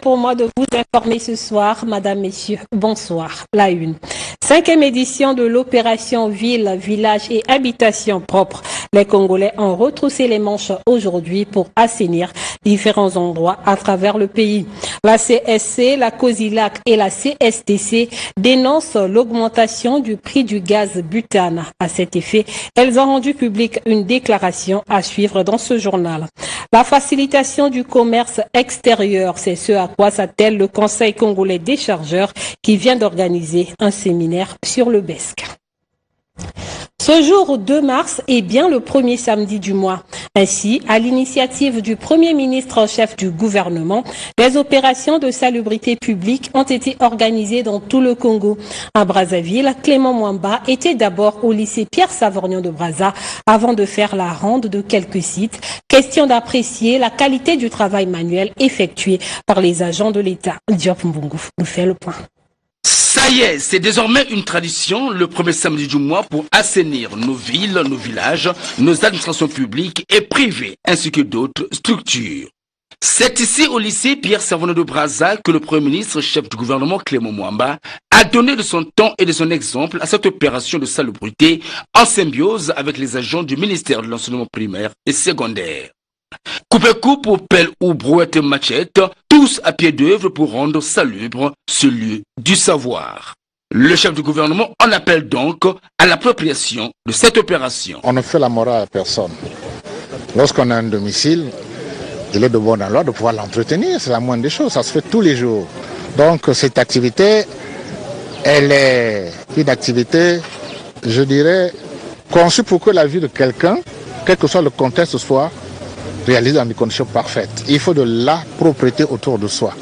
pour moi de vous informer ce soir. Madame, Messieurs, bonsoir. La une. 5e édition de l'opération Ville, Village et Habitation propre. Les Congolais ont retroussé les manches aujourd'hui pour assainir différents endroits à travers le pays. La CSC, la COSILAC et la CSTC dénoncent l'augmentation du prix du gaz butane. À cet effet, elles ont rendu publique une déclaration à suivre dans ce journal. La facilitation du commerce extérieur, c'est ce à quoi s'attelle le Conseil congolais des chargeurs qui vient d'organiser un séminaire sur le BESC. Ce jour 2 mars est bien le premier samedi du mois. Ainsi, à l'initiative du Premier ministre en chef du gouvernement, les opérations de salubrité publique ont été organisées dans tout le Congo. À Brazzaville, Clément Mwamba était d'abord au lycée Pierre-Savorgnan de Brazza avant de faire la ronde de quelques sites. Question d'apprécier la qualité du travail manuel effectué par les agents de l'État. Diop Mbungu nous fait le point. Ça y est, c'est désormais une tradition le premier samedi du mois pour assainir nos villes, nos villages, nos administrations publiques et privées, ainsi que d'autres structures. C'est ici au lycée Pierre-Savorgnan de Brazza que le Premier ministre, chef du gouvernement Clément Mwamba, a donné de son temps et de son exemple à cette opération de salubrité en symbiose avec les agents du ministère de l'enseignement primaire et secondaire. Coupe-coupe ou pelle ou brouette et machette, tous à pied d'œuvre pour rendre salubre ce lieu du savoir. Le chef du gouvernement en appelle donc à l'appropriation de cette opération. On ne fait la morale à personne. Lorsqu'on a un domicile, il est de bon aloi de pouvoir l'entretenir, c'est la moindre des choses, ça se fait tous les jours. Donc cette activité, elle est une activité, je dirais, conçue pour que la vie de quelqu'un, quel que soit le contexte, soit réalisé dans des conditions parfaites. Il faut de la propriété autour de soi.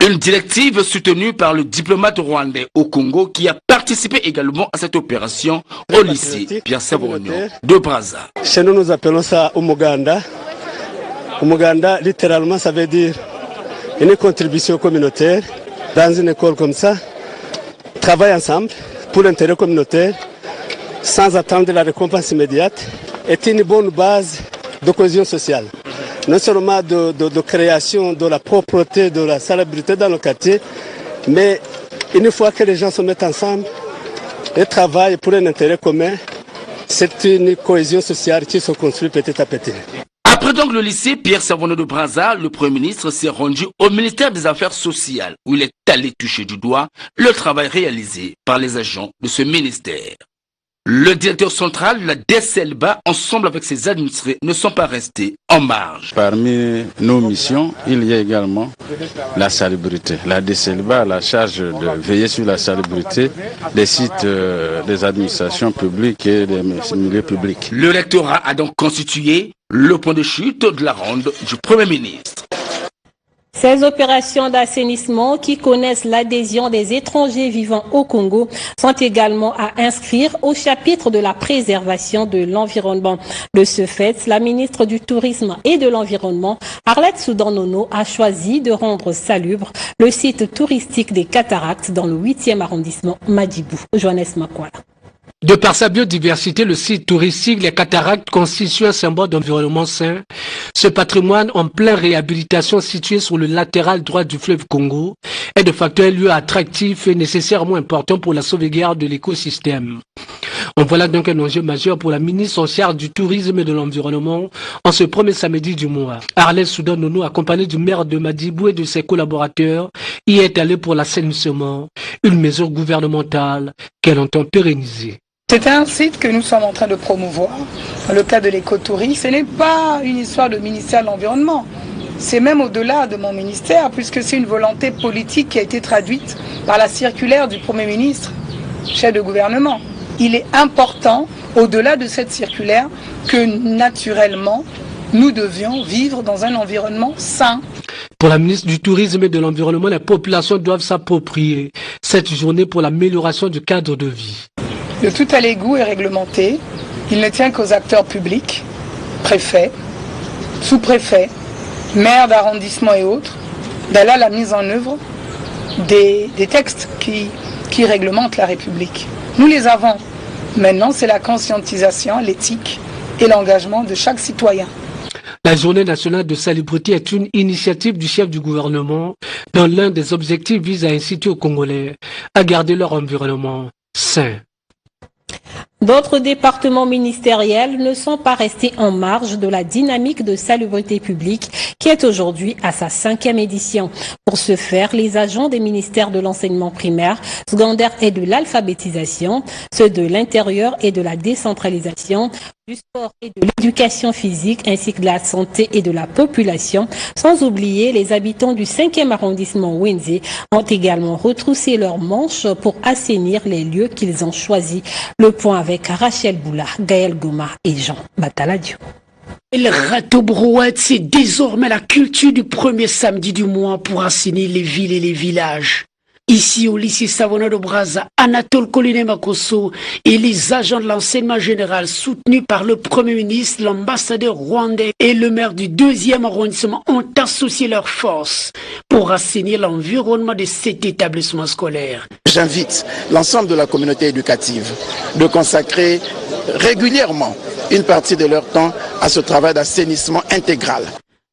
Une directive soutenue par le diplomate rwandais au Congo qui a participé également à cette opération au lycée Pierre-Savorgnan de Brazza. Chez nous, nous appelons ça Umuganda. Umuganda, littéralement, ça veut dire une contribution communautaire dans une école comme ça. Travailler ensemble pour l'intérêt communautaire sans attendre la récompense immédiate est une bonne base de cohésion sociale, non seulement de création de la propreté, de la salubrité dans le quartier, mais une fois que les gens se mettent ensemble et travaillent pour un intérêt commun, c'est une cohésion sociale qui se construit petit à petit. Après donc le lycée Pierre-Savorgnan de Brazza, le Premier ministre s'est rendu au ministère des Affaires sociales où il est allé toucher du doigt le travail réalisé par les agents de ce ministère. Le directeur central, la DSLBA, ensemble avec ses administrés, ne sont pas restés en marge. Parmi nos missions, il y a également la salubrité. La DSLBA a la charge de veiller sur la salubrité des sites des administrations publiques et des milieux publics. Le rectorat a donc constitué le point de chute de la ronde du Premier ministre. Ces opérations d'assainissement qui connaissent l'adhésion des étrangers vivant au Congo sont également à inscrire au chapitre de la préservation de l'environnement. De ce fait, la ministre du Tourisme et de l'Environnement, Arlette Soudan-Nono, a choisi de rendre salubre le site touristique des Cataractes dans le 8e arrondissement Madibou. Johannes Makwala. De par sa biodiversité, le site touristique Les Cataractes constitue un symbole d'environnement sain. Ce patrimoine en pleine réhabilitation situé sur le latéral droit du fleuve Congo est de facto un lieu attractif et nécessairement important pour la sauvegarde de l'écosystème. On voilà donc un enjeu majeur pour la ministre en charge du tourisme et de l'environnement en ce premier samedi du mois. Arlette Soudan-Nono, accompagnée du maire de Madibou et de ses collaborateurs, y est allée pour l'assainissement, une mesure gouvernementale qu'elle entend pérenniser. C'est un site que nous sommes en train de promouvoir. Dans le cas de l'écotourisme, ce n'est pas une histoire de ministère de l'Environnement. C'est même au-delà de mon ministère, puisque c'est une volonté politique qui a été traduite par la circulaire du Premier ministre, chef de gouvernement. Il est important, au-delà de cette circulaire, que naturellement, nous devions vivre dans un environnement sain. Pour la ministre du Tourisme et de l'Environnement, les populations doivent s'approprier cette journée pour l'amélioration du cadre de vie. Le tout à l'égout est réglementé. Il ne tient qu'aux acteurs publics, préfets, sous-préfets, maires d'arrondissement et autres, d'aller à la mise en œuvre des textes qui réglementent la République. Nous les avons. Maintenant, c'est la conscientisation, l'éthique et l'engagement de chaque citoyen. La journée nationale de salubrité est une initiative du chef du gouvernement dont l'un des objectifs vise à inciter aux Congolais à garder leur environnement sain. D'autres départements ministériels ne sont pas restés en marge de la dynamique de salubrité publique qui est aujourd'hui à sa 5e édition. Pour ce faire, les agents des ministères de l'enseignement primaire, secondaire et de l'alphabétisation, ceux de l'intérieur et de la décentralisation, du sport et de l'éducation physique ainsi que de la santé et de la population, sans oublier les habitants du 5e arrondissement Wenze, ont également retroussé leurs manches pour assainir les lieux qu'ils ont choisis. Le point avec Rachel Boula, Gaël Goma et Jean Bataladio. Le râteau brouette, c'est désormais la culture du premier samedi du mois pour assainir les villes et les villages. Ici au lycée Savona de Brazza, Anatole Collinet Makosso et les agents de l'enseignement général soutenus par le Premier ministre, l'ambassadeur rwandais et le maire du 2e arrondissement ont associé leurs forces pour assainir l'environnement de cet établissement scolaire. J'invite l'ensemble de la communauté éducative de consacrer régulièrement une partie de leur temps à ce travail d'assainissement intégral.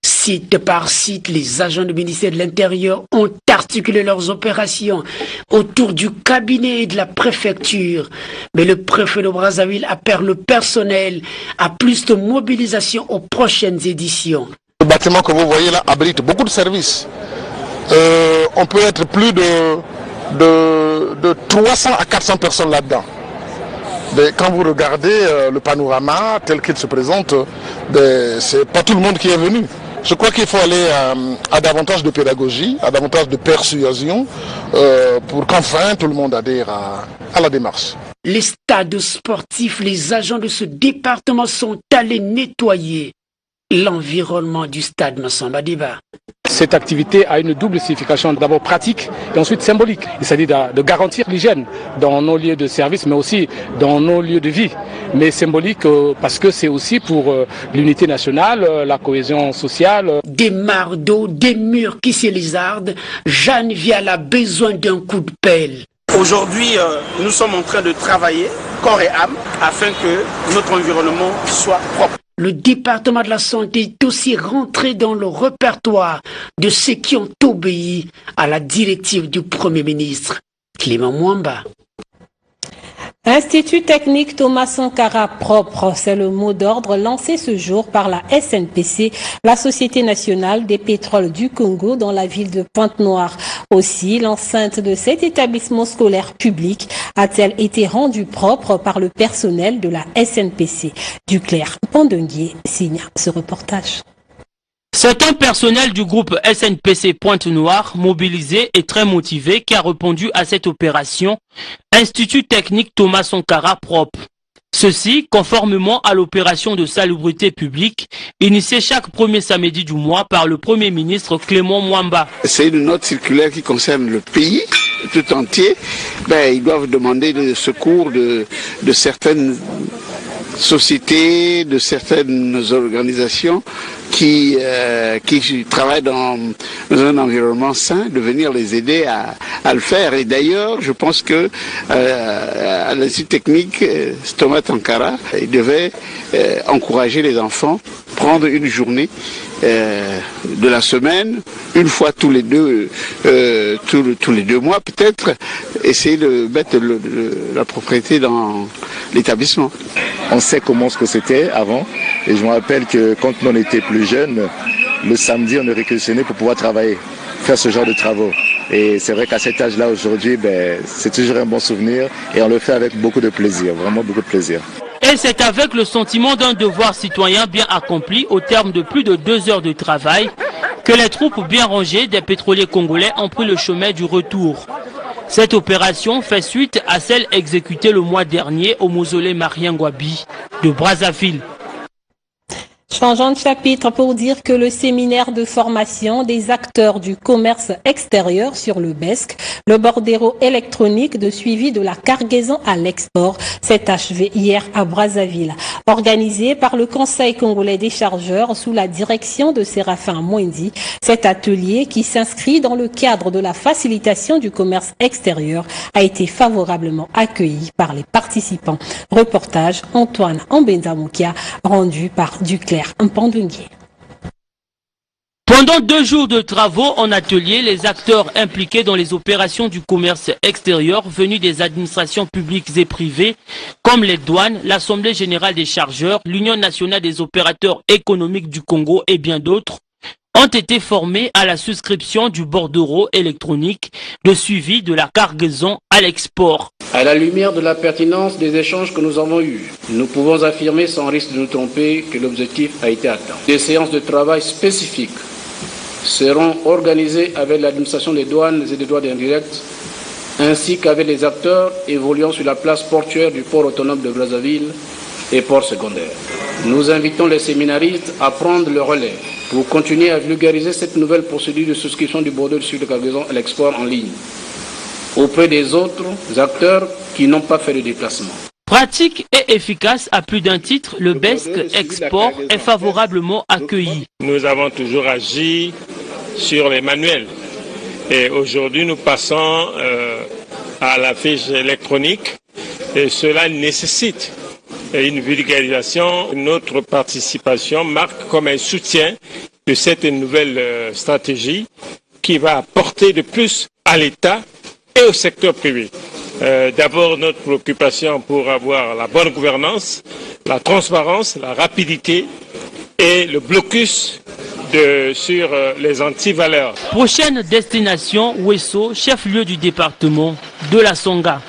Site par site, les agents du ministère de l'Intérieur ont articulé leurs opérations autour du cabinet et de la préfecture. Mais le préfet de Brazzaville appelle le personnel à plus de mobilisation aux prochaines éditions. Le bâtiment que vous voyez là abrite beaucoup de services. On peut être plus de 300 à 400 personnes là-dedans. Mais quand vous regardez le panorama tel qu'il se présente, c'est pas tout le monde qui est venu. Je crois qu'il faut aller à davantage de pédagogie, à davantage de persuasion pour qu'enfin tout le monde adhère à la démarche. Les stades sportifs, les agents de ce département sont allés nettoyer l'environnement du stade Massamba Diba. Cette activité a une double signification, d'abord pratique et ensuite symbolique. Il s'agit de garantir l'hygiène dans nos lieux de service, mais aussi dans nos lieux de vie. Mais symbolique parce que c'est aussi pour l'unité nationale, la cohésion sociale. Des mares d'eau, des murs qui se lézardent, Jeanne Vial a besoin d'un coup de pelle. Aujourd'hui, nous sommes en train de travailler corps et âme afin que notre environnement soit propre. Le département de la santé est aussi rentré dans le répertoire de ceux qui ont obéi à la directive du Premier ministre, Clément Mwamba. Institut technique Thomas Sankara propre, c'est le mot d'ordre lancé ce jour par la SNPC, la Société nationale des pétroles du Congo dans la ville de Pointe-Noire. Aussi, l'enceinte de cet établissement scolaire public a-t-elle été rendue propre par le personnel de la SNPC. Duclerc Pandonguier signe ce reportage. C'est un personnel du groupe SNPC Pointe-Noire, mobilisé et très motivé, qui a répondu à cette opération Institut technique Thomas Sankara propre. Ceci, conformément à l'opération de salubrité publique, initiée chaque premier samedi du mois par le Premier ministre Clément Mwamba. C'est une note circulaire qui concerne le pays tout entier. Ils doivent demander le secours de certaines sociétés, de certaines organisations qui travaillent dans un environnement sain, de venir les aider à le faire. Et d'ailleurs, je pense que à l'Institut technique Thomas Sankara, il devait encourager les enfants, prendre une journée de la semaine, une fois tous les deux mois peut-être, essayer de mettre la propriété dans l'établissement. On sait comment ce que c'était avant, et je me rappelle que quand on était plus jeune, le samedi on est réquisitionné pour pouvoir travailler, faire ce genre de travaux. Et c'est vrai qu'à cet âge-là aujourd'hui, c'est toujours un bon souvenir et on le fait avec beaucoup de plaisir, vraiment beaucoup de plaisir. Et c'est avec le sentiment d'un devoir citoyen bien accompli au terme de plus de 2 heures de travail que les troupes bien rangées des pétroliers congolais ont pris le chemin du retour. Cette opération fait suite à celle exécutée le mois dernier au mausolée Marien Ngouabi de Brazzaville. Changeons de chapitre pour dire que le séminaire de formation des acteurs du commerce extérieur sur le BESC, le bordéro électronique de suivi de la cargaison à l'export, s'est achevé hier à Brazzaville. Organisé par le Conseil congolais des chargeurs sous la direction de Séraphin Mwendi, cet atelier qui s'inscrit dans le cadre de la facilitation du commerce extérieur a été favorablement accueilli par les participants. Reportage Antoine Ambenzamoukia rendu par Duclerc Mpandunguier. Pendant 2 jours de travaux en atelier, les acteurs impliqués dans les opérations du commerce extérieur venus des administrations publiques et privées, comme les douanes, l'Assemblée générale des chargeurs, l'Union nationale des opérateurs économiques du Congo et bien d'autres, ont été formés à la souscription du bordereau électronique de suivi de la cargaison à l'export. À la lumière de la pertinence des échanges que nous avons eus, nous pouvons affirmer sans risque de nous tromper que l'objectif a été atteint. Des séances de travail spécifiques seront organisées avec l'administration des douanes et des douanes indirectes, ainsi qu'avec les acteurs évoluant sur la place portuaire du port autonome de Brazzaville et port secondaire. Nous invitons les séminaristes à prendre le relais pour continuer à vulgariser cette nouvelle procédure de souscription du bordereau sur de cargaison à l'export en ligne auprès des autres acteurs qui n'ont pas fait de déplacement. Pratique et efficace à plus d'un titre, le BESC Export est favorablement accueilli. Nous avons toujours agi sur les manuels et aujourd'hui nous passons à la fiche électronique et cela nécessite une vulgarisation. Notre participation marque comme un soutien de cette nouvelle stratégie qui va apporter de plus à l'État et au secteur privé. D'abord, notre préoccupation pour avoir la bonne gouvernance, la transparence, la rapidité et le blocus sur les antivaleurs. Prochaine destination, Ouesso, chef-lieu du département de la Songa.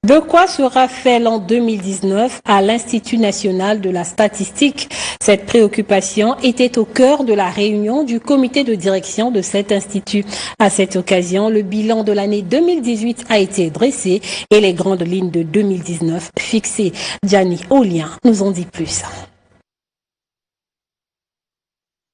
De quoi sera fait l'an 2019 à l'Institut national de la statistique? Cette préoccupation était au cœur de la réunion du comité de direction de cet institut. À cette occasion, le bilan de l'année 2018 a été dressé et les grandes lignes de 2019 fixées. Gianni Aulien nous en dit plus.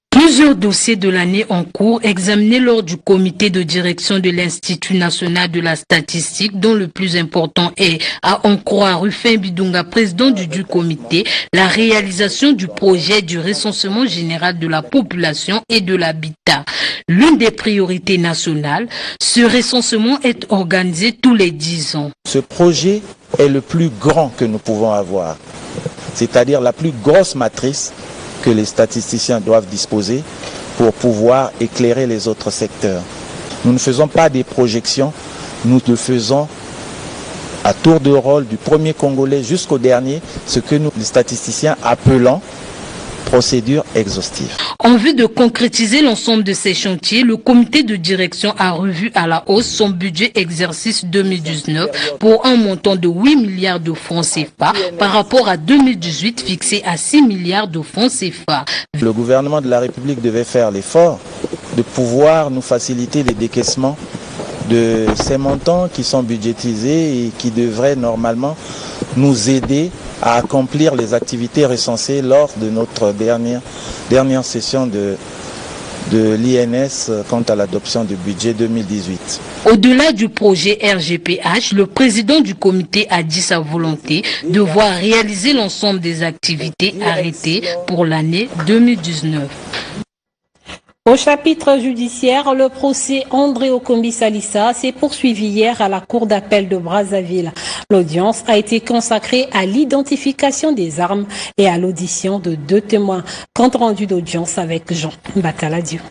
Plusieurs dossiers de l'année en cours examinés lors du comité de direction de l'Institut national de la statistique, dont le plus important est, à en croire Rufin Bidunga, président du comité, la réalisation du projet du recensement général de la population et de l'habitat. L'une des priorités nationales, ce recensement est organisé tous les 10 ans. Ce projet est le plus grand que nous pouvons avoir, c'est-à-dire la plus grosse matrice que les statisticiens doivent disposer pour pouvoir éclairer les autres secteurs. Nous ne faisons pas des projections, nous le faisons à tour de rôle du premier Congolais jusqu'au dernier, ce que nous, les statisticiens, appelons procédure exhaustive. En vue de concrétiser l'ensemble de ces chantiers, le comité de direction a revu à la hausse son budget exercice 2019 pour un montant de 8 milliards de francs CFA par rapport à 2018 fixé à 6 milliards de francs CFA. Le gouvernement de la République devait faire l'effort de pouvoir nous faciliter les décaissements de ces montants qui sont budgétisés et qui devraient normalement nous aider à accomplir les activités recensées lors de notre dernière session de l'INS quant à l'adoption du budget 2018. Au-delà du projet RGPH, le président du comité a dit sa volonté de voir réaliser l'ensemble des activités arrêtées pour l'année 2019. Au chapitre judiciaire, le procès André Okombi Salissa s'est poursuivi hier à la cour d'appel de Brazzaville. L'audience a été consacrée à l'identification des armes et à l'audition de 2 témoins. Compte rendu d'audience avec Jean Bataladieu.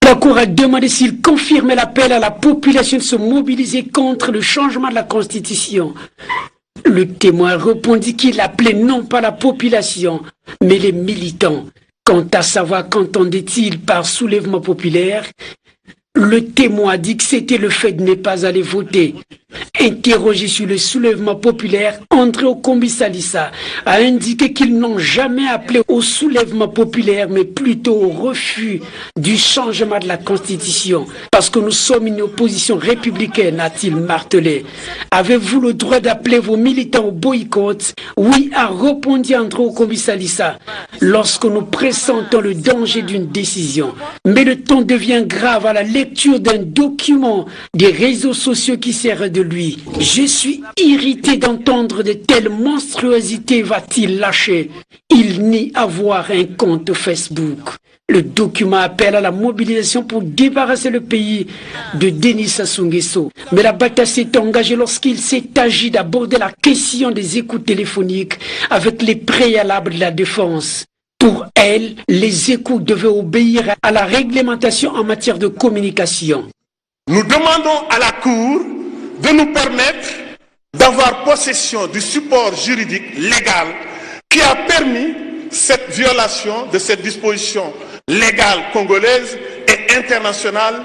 La Cour a demandé s'il confirmait l'appel à la population de se mobiliser contre le changement de la Constitution. Le témoin répondit qu'il appelait non pas la population, mais les militants. Quant à savoir qu'entendait-il par soulèvement populaire, le témoin dit que c'était le fait de ne pas aller voter. Interrogé sur le soulèvement populaire, André Okombi Salissa a indiqué qu'ils n'ont jamais appelé au soulèvement populaire, mais plutôt au refus du changement de la Constitution. Parce que nous sommes une opposition républicaine, a-t-il martelé. Avez-vous le droit d'appeler vos militants au boycott? Oui, a répondu André Okombi Salissa, lorsque nous pressentons le danger d'une décision. Mais le ton devient grave à la lecture d'un document des réseaux sociaux qui sert de lui. Je suis irrité d'entendre de telles monstruosités, va-t-il lâcher. Il nie avoir un compte Facebook. Le document appelle à la mobilisation pour débarrasser le pays de Denis Sassou Nguesso. Mais la bataille s'est engagée lorsqu'il s'est agi d'aborder la question des écoutes téléphoniques avec les préalables de la défense. Pour elle, les échos devaient obéir à la réglementation en matière de communication. Nous demandons à la Cour de nous permettre d'avoir possession du support juridique légal qui a permis cette violation de cette disposition légale congolaise et internationale,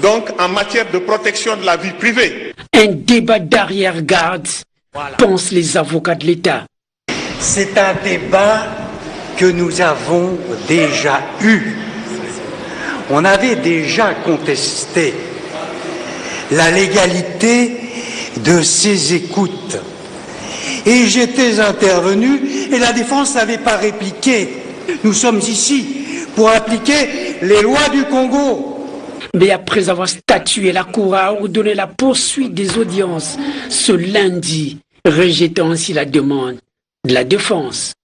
donc en matière de protection de la vie privée. Un débat d'arrière-garde, pensent les avocats de l'État. C'est un débat que nous avons déjà eu. On avait déjà contesté la légalité de ces écoutes. Et j'étais intervenu et la défense n'avait pas répliqué. Nous sommes ici pour appliquer les lois du Congo. Mais après avoir statué, la Cour a ordonné la poursuite des audiences ce lundi, rejetant ainsi la demande de la défense.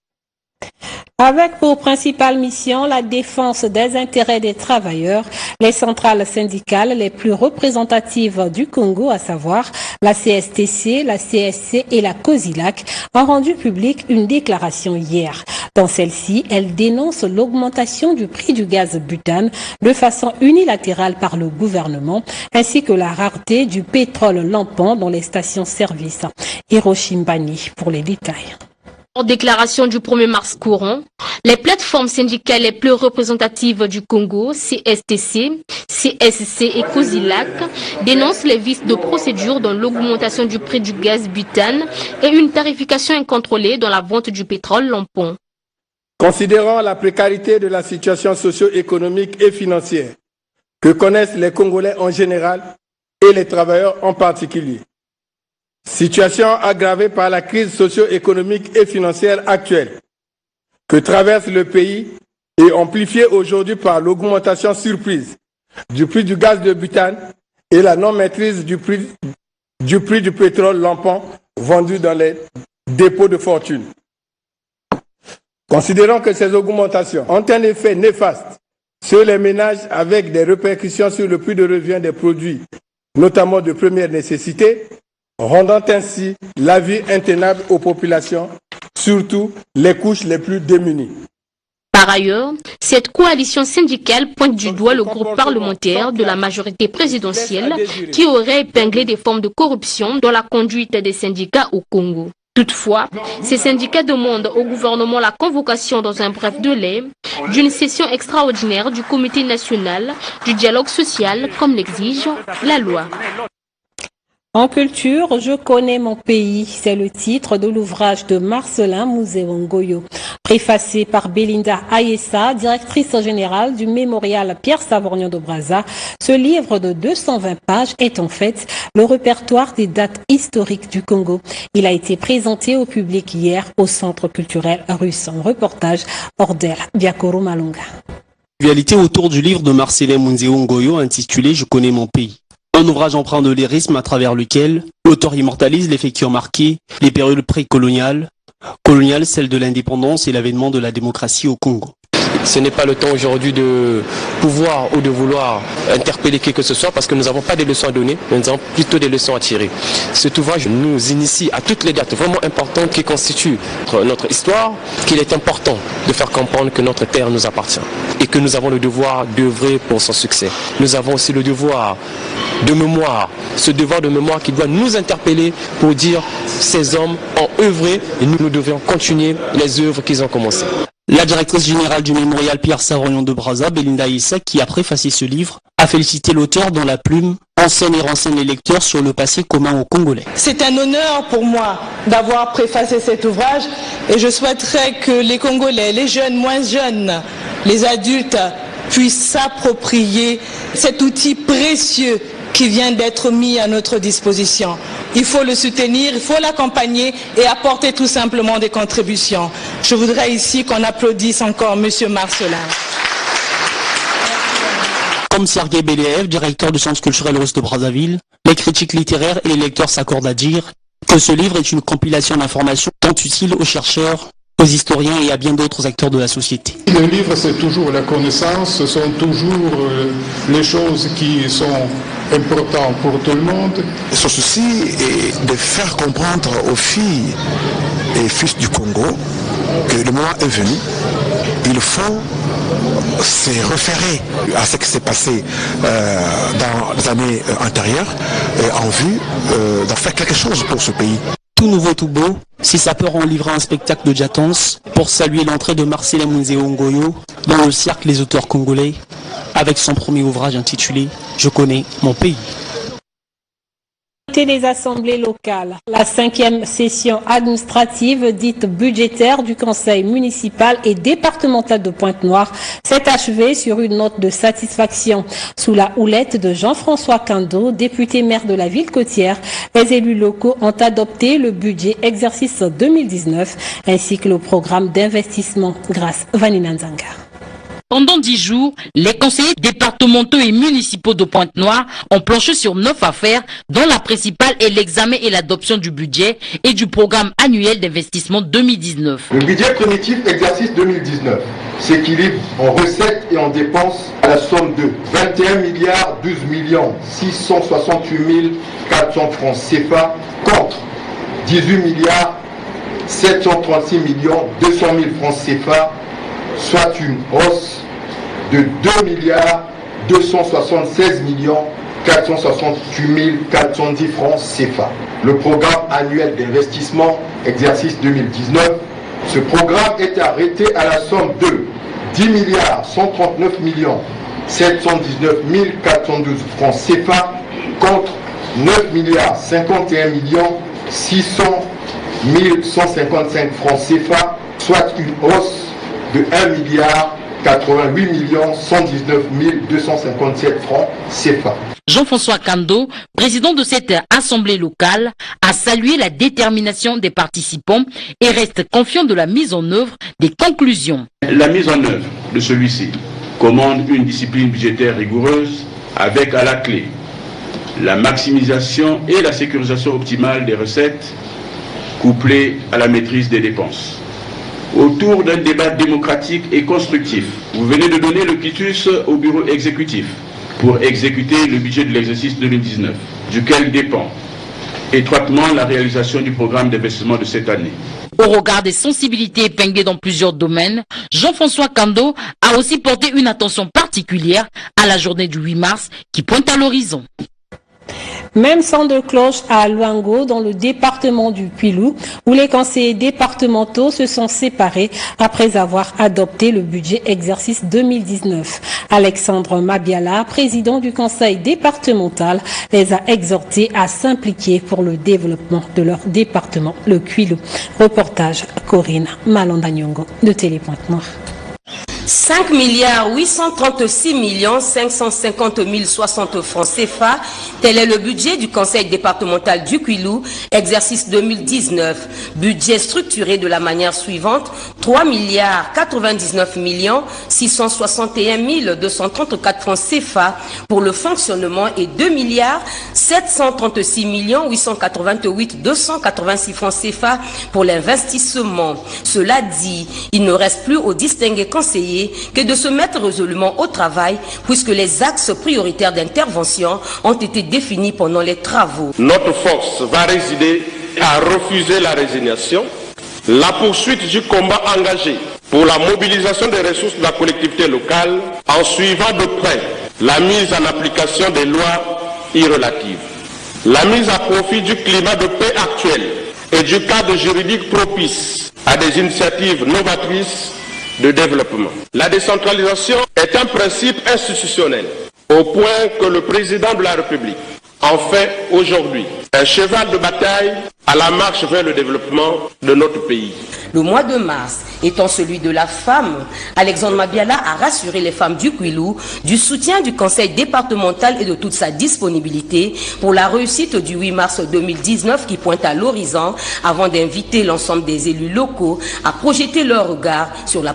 Avec pour principale mission la défense des intérêts des travailleurs, les centrales syndicales les plus représentatives du Congo, à savoir la CSTC, la CSC et la COSILAC, ont rendu publique une déclaration hier. Dans celle-ci, elles dénoncent l'augmentation du prix du gaz butane de façon unilatérale par le gouvernement, ainsi que la rareté du pétrole lampant dans les stations-service. Hiroshima Bani pour les détails. En déclaration du 1er mars courant, les plateformes syndicales les plus représentatives du Congo, CSTC, CSC et COSILAC, dénoncent les vices de procédure dans l'augmentation du prix du gaz butane et une tarification incontrôlée dans la vente du pétrole lampant. Considérant la précarité de la situation socio-économique et financière que connaissent les Congolais en général et les travailleurs en particulier, situation aggravée par la crise socio-économique et financière actuelle que traverse le pays et amplifiée aujourd'hui par l'augmentation surprise du prix du gaz de butane et la non-maîtrise du prix du pétrole lampant vendu dans les dépôts de fortune. Considérant que ces augmentations ont un effet néfaste sur les ménages avec des répercussions sur le prix de revient des produits, notamment de première nécessité, rendant ainsi la vie intenable aux populations, surtout les couches les plus démunies. Par ailleurs, cette coalition syndicale pointe du doigt le groupe parlementaire de la majorité présidentielle qui aurait épinglé des formes de corruption dans la conduite des syndicats au Congo. Toutefois, ces syndicats demandent au gouvernement la convocation dans un bref délai d'une session extraordinaire du Comité national du dialogue social comme l'exige la loi. En culture, je connais mon pays, c'est le titre de l'ouvrage de Marcelin Mouzéongoyo, préfacé par Belinda Ayessa, directrice générale du mémorial Pierre Savorgnan de Brazza. Ce livre de 220 pages est en fait le répertoire des dates historiques du Congo. Il a été présenté au public hier au Centre culturel russe. En reportage, Ordel Biakoro Malunga. Actualité autour du livre de Marcelin Mouzéongoyo intitulé « Je connais mon pays ». Un ouvrage empreint de lyrisme à travers lequel l'auteur immortalise les faits qui ont marqué les périodes précoloniales, celle de l'indépendance et l'avènement de la démocratie au Congo. Ce n'est pas le temps aujourd'hui de pouvoir ou de vouloir interpeller qui que ce soit parce que nous n'avons pas des leçons à donner, mais nous avons plutôt des leçons à tirer. Cet ouvrage nous initie à toutes les dates vraiment importantes qui constituent notre histoire, qu'il est important de faire comprendre que notre terre nous appartient et que nous avons le devoir d'œuvrer pour son succès. Nous avons aussi le devoir de mémoire, ce devoir de mémoire qui doit nous interpeller pour dire ces hommes ont œuvré et nous devons continuer les œuvres qu'ils ont commencées. La directrice générale du mémorial Pierre Savorgnan de Brazza, Belinda Ayessa, qui a préfacé ce livre, a félicité l'auteur dont la plume enseigne et renseigne les lecteurs sur le passé commun aux Congolais. C'est un honneur pour moi d'avoir préfacé cet ouvrage et je souhaiterais que les Congolais, les jeunes, moins jeunes, les adultes puissent s'approprier cet outil précieux qui vient d'être mis à notre disposition. Il faut le soutenir, il faut l'accompagner et apporter tout simplement des contributions. Je voudrais ici qu'on applaudisse encore M. Marcelin. Comme Sergei Believ, directeur du Centre culturel russe de Brazzaville, les critiques littéraires et les lecteurs s'accordent à dire que ce livre est une compilation d'informations tant utile aux chercheurs, aux historiens et à bien d'autres acteurs de la société. Le livre, c'est toujours la connaissance, ce sont toujours les choses qui sont importantes pour tout le monde. Son souci est de faire comprendre aux filles et fils du Congo que le moment est venu il faut se référer à ce qui s'est passé dans les années antérieures en vue d'en faire quelque chose pour ce pays. Tout nouveau, tout beau, ces sapeurs ont livré un spectacle de Jatons pour saluer l'entrée de Marcela Munzeo Ngoyo dans le cercle des auteurs congolais avec son premier ouvrage intitulé « Je connais mon pays ». Des assemblées locales. La 5e session administrative dite budgétaire du conseil municipal et départemental de Pointe-Noire s'est achevée sur une note de satisfaction. Sous la houlette de Jean-François Kando, député maire de la ville côtière, les élus locaux ont adopté le budget exercice 2019 ainsi que le programme d'investissement grâce à Vanina Nzanga. Pendant 10 jours, les conseillers départementaux et municipaux de Pointe-Noire ont planché sur 9 affaires, dont la principale est l'examen et l'adoption du budget et du programme annuel d'investissement 2019. Le budget primitif exercice 2019 s'équilibre en recettes et en dépenses à la somme de 21 milliards 12 millions 668 400 francs CFA contre 18 milliards 736 millions 200 000 francs CFA, soit une hausse de 2 milliards 276 millions 468 410 francs CFA. Le programme annuel d'investissement exercice 2019, ce programme est arrêté à la somme de 10 milliards 139 millions 719 412 francs CFA contre 9 milliards 51 millions 600 155 francs CFA, soit une hausse de 1 milliard 88 millions 119 257 francs CFA. Jean-François Kando, président de cette assemblée locale, a salué la détermination des participants et reste confiant de la mise en œuvre des conclusions. La mise en œuvre de celui-ci commande une discipline budgétaire rigoureuse avec à la clé la maximisation et la sécurisation optimale des recettes couplée à la maîtrise des dépenses. Autour d'un débat démocratique et constructif, vous venez de donner le quitus au bureau exécutif pour exécuter le budget de l'exercice 2019, duquel dépend étroitement la réalisation du programme d'investissement de cette année. Au regard des sensibilités épinglées dans plusieurs domaines, Jean-François Kando a aussi porté une attention particulière à la journée du 8 mars qui pointe à l'horizon. Même son de cloche à Luango, dans le département du Kwilu, où les conseillers départementaux se sont séparés après avoir adopté le budget exercice 2019. Alexandre Mabiala, président du conseil départemental, les a exhortés à s'impliquer pour le développement de leur département, le Kwilu. Reportage Corinne Malanda-Nyongo de Télépointe-Noire. 5 milliards 836 millions 550 060 francs CFA, tel est le budget du conseil départemental du Kwilu, exercice 2019. Budget structuré de la manière suivante: 3 milliards 99 millions 661 234 francs CFA pour le fonctionnement et 2 milliards 736 millions 888 286 francs CFA pour l'investissement. Cela dit, il ne reste plus aux distingués conseillers que de se mettre résolument au travail, puisque les axes prioritaires d'intervention ont été définis pendant les travaux. Notre force va résider à refuser la résignation, la poursuite du combat engagé pour la mobilisation des ressources de la collectivité locale en suivant de près la mise en application des lois irrelatives, la mise à profit du climat de paix actuel et du cadre juridique propice à des initiatives novatrices de développement. La décentralisation est un principe institutionnel au point que le président de la République en fait aujourd'hui un cheval de bataille à la marche vers le développement de notre pays. Le mois de mars étant celui de la femme, Alexandre Mabiala a rassuré les femmes du Kwilu du soutien du conseil départemental et de toute sa disponibilité pour la réussite du 8 mars 2019 qui pointe à l'horizon, avant d'inviter l'ensemble des élus locaux à projeter leur regard sur la...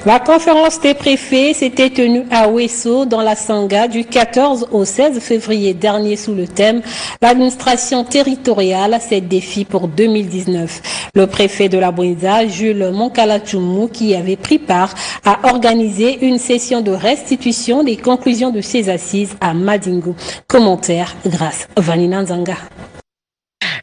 La conférence des préfets s'était tenue à Ouesso dans la Sangha du 14 au 16 février dernier sous le thème « L'administration territoriale, ses défis pour 2019 ». Le préfet de la Bouinza, Jules Monkala-Tchoumou, qui avait pris part, a organisé une session de restitution des conclusions de ces assises à Madingo. Commentaire grâce à Vanina Nzanga.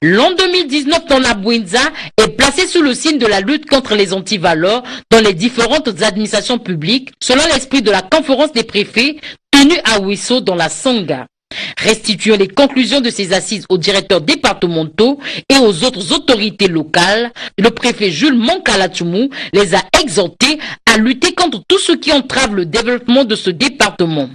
L'an 2019 dans la Bouinza est placé sous le signe de la lutte contre les antivaleurs dans les différentes administrations publiques, selon l'esprit de la conférence des préfets tenue à Wisso dans la Sangha. Restituant les conclusions de ces assises aux directeurs départementaux et aux autres autorités locales, le préfet Jules Mankalatumou les a exhortés à lutter contre tout ce qui entrave le développement de ce département.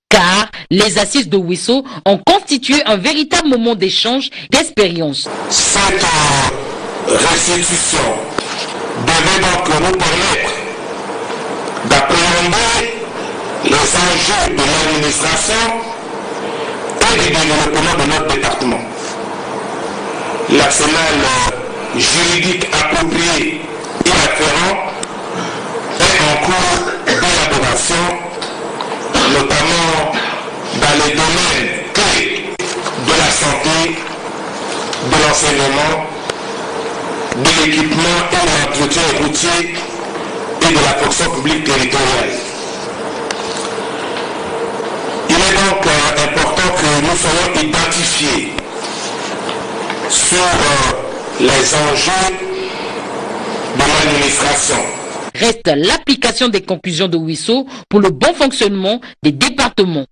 Car les assises de Wisso ont constitué un véritable moment d'échange d'expérience. Cette restitution devait donc nous permettre d'appréhender les enjeux de l'administration et du développement de notre département. L'arsenal juridique approprié et afférent est en cours d'élaboration, notamment dans les domaines clés de la santé, de l'enseignement, de l'équipement et de l'entretien routier et de la fonction publique territoriale. Il est donc important que nous soyons identifiés sur les enjeux de l'administration. Reste l'application des conclusions de Wisso pour le bon fonctionnement des départements.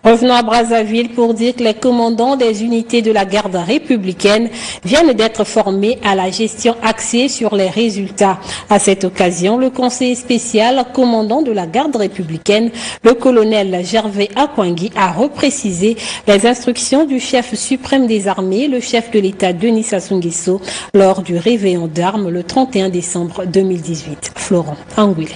Revenons à Brazzaville pour dire que les commandants des unités de la garde républicaine viennent d'être formés à la gestion axée sur les résultats. À cette occasion, le conseiller spécial commandant de la garde républicaine, le colonel Gervais Akwangui, a reprécisé les instructions du chef suprême des armées, le chef de l'État Denis Sassou Nguesso, lors du réveillon d'armes le 31 décembre 2018. Florent Anguille.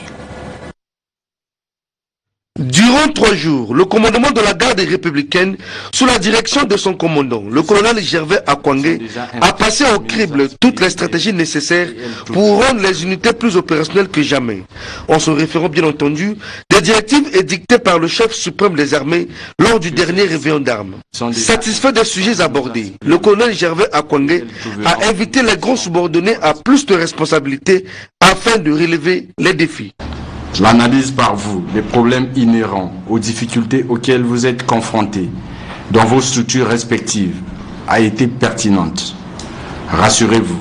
Durant 3 jours, le commandement de la garde républicaine, sous la direction de son commandant, le colonel Gervais Akwangui, a passé au crible toutes les stratégies nécessaires pour rendre les unités plus opérationnelles que jamais, en se référant bien entendu des directives édictées par le chef suprême des armées lors du dernier réveillon d'armes. Satisfait des sujets abordés, le colonel Gervais Akwangui a invité les grands subordonnés à plus de responsabilités afin de relever les défis. L'analyse par vous des problèmes inhérents aux difficultés auxquelles vous êtes confrontés dans vos structures respectives a été pertinente. Rassurez-vous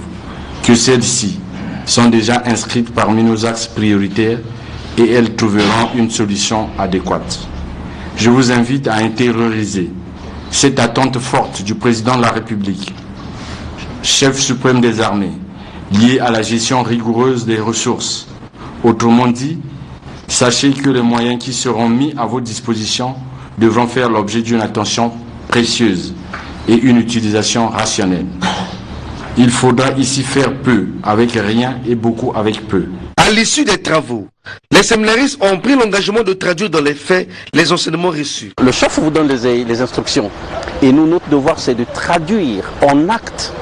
que celles-ci sont déjà inscrites parmi nos axes prioritaires et elles trouveront une solution adéquate. Je vous invite à intérioriser cette attente forte du président de la République, chef suprême des armées, liée à la gestion rigoureuse des ressources. Autrement dit, sachez que les moyens qui seront mis à votre disposition devront faire l'objet d'une attention précieuse et une utilisation rationnelle. Il faudra ici faire peu avec rien et beaucoup avec peu. À l'issue des travaux, les séminaristes ont pris l'engagement de traduire dans les faits les enseignements reçus. Le chef vous donne les instructions et nous, notre devoir, c'est de traduire en acte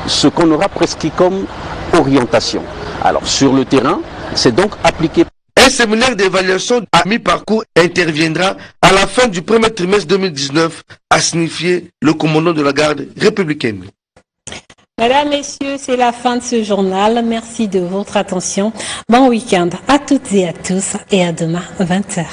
ce qu'on aura prescrit comme orientation. Alors, sur le terrain, c'est donc appliqué. Un séminaire d'évaluation à mi-parcours interviendra à la fin du premier trimestre 2019, a signifié le commandant de la garde républicaine. Mesdames, Messieurs, c'est la fin de ce journal. Merci de votre attention. Bon week-end à toutes et à tous et à demain 20h.